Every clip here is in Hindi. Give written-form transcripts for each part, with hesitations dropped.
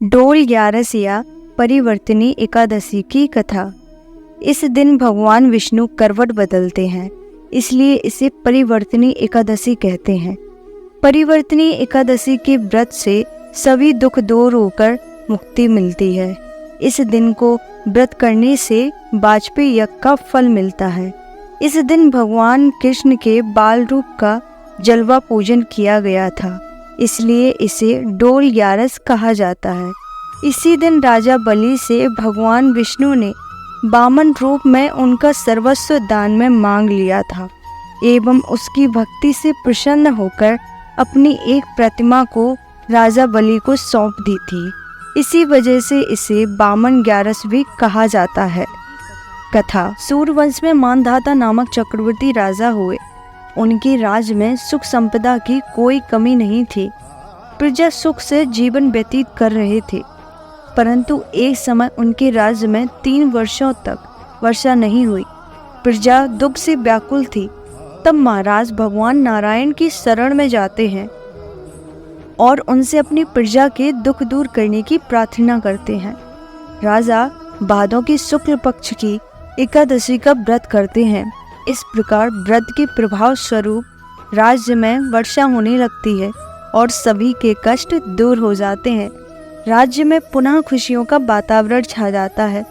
डोल 11 या परिवर्तनी एकादशी की कथा। इस दिन भगवान विष्णु करवट बदलते हैं, इसलिए इसे परिवर्तनी एकादशी कहते हैं। परिवर्तनी एकादशी के व्रत से सभी दुख दूर होकर मुक्ति मिलती है। इस दिन को व्रत करने से वाजपेयी यज्ञ का फल मिलता है। इस दिन भगवान कृष्ण के बाल रूप का जलवा पूजन किया गया था, इसलिए इसे डोल 11 कहा जाता है। इसी दिन राजा बलि से भगवान विष्णु ने वामन रूप में उनका सर्वस्व दान में मांग लिया था एवं उसकी भक्ति से प्रसन्न होकर अपनी एक प्रतिमा को राजा बलि को सौंप दी थी। इसी वजह से इसे वामन 11 भी कहा जाता है। कथा। सूर्यवंश में मानधाता नामक चक्रवर्ती राजा हुए। उनके राज में सुख संपदा की कोई कमी नहीं थी। प्रजा सुख से जीवन व्यतीत कर रहे थे, परंतु एक समय उनके राज्य में 3 वर्षों तक वर्षा नहीं हुई। प्रजा दुख से व्याकुल थी। तब महाराज भगवान नारायण की शरण में जाते हैं और उनसे अपनी प्रजा के दुख दूर करने की प्रार्थना करते हैं। राजा भादों की शुक्ल पक्ष की एकादशी का व्रत करते हैं। इस प्रकार व्रत के प्रभाव स्वरूप राज्य में वर्षा होने लगती है और सभी के कष्ट दूर हो जाते हैं। राज्य में पुनः खुशियों का वातावरण छा जाता है।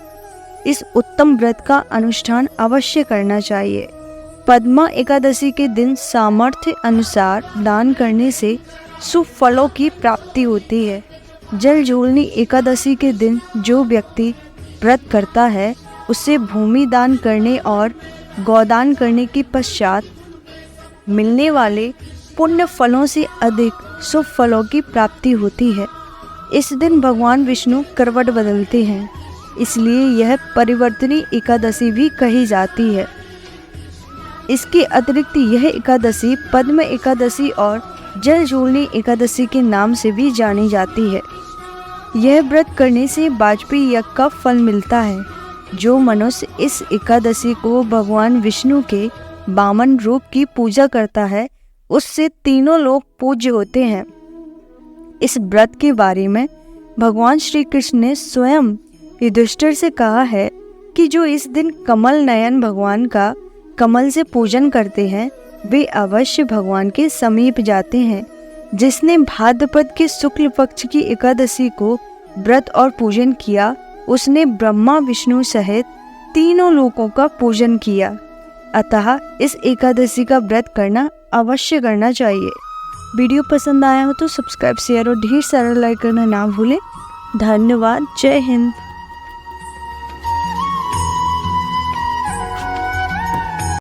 इस उत्तम व्रत का अनुष्ठान अवश्य करना चाहिए। पद्मा एकादशी के दिन सामर्थ्य अनुसार दान करने से शुभ फलों की प्राप्ति होती है। जल झूलनी एकादशी के दिन जो व्यक्ति व्रत करता है उसे भूमि दान करने और गौदान करने के पश्चात मिलने वाले पुण्य फलों से अधिक शुभ फलों की प्राप्ति होती है। इस दिन भगवान विष्णु करवट बदलते हैं, इसलिए यह परिवर्तनी एकादशी भी कही जाती है। इसके अतिरिक्त यह एकादशी पद्म एकादशी और जल झूलनी एकादशी के नाम से भी जानी जाती है। यह व्रत करने से वाजपेयी यज्ञ का फल मिलता है। जो मनुष्य इस एकादशी को भगवान विष्णु के वामन रूप की पूजा करता है उससे तीनों लोग पूज्य होते हैं। इस व्रत के बारे में भगवान श्री कृष्ण ने स्वयं युधिष्ठिर से कहा है कि जो इस दिन कमल नयन भगवान का कमल से पूजन करते हैं वे अवश्य भगवान के समीप जाते हैं। जिसने भाद्रपद के शुक्ल पक्ष की एकादशी को व्रत और पूजन किया उसने ब्रह्मा विष्णु सहित तीनों लोकों का पूजन किया। अतः इस एकादशी का व्रत करना अवश्य करना चाहिए। वीडियो पसंद आया हो तो सब्सक्राइब शेयर और ढेर सारा लाइक करना ना भूलें। धन्यवाद। जय हिंद।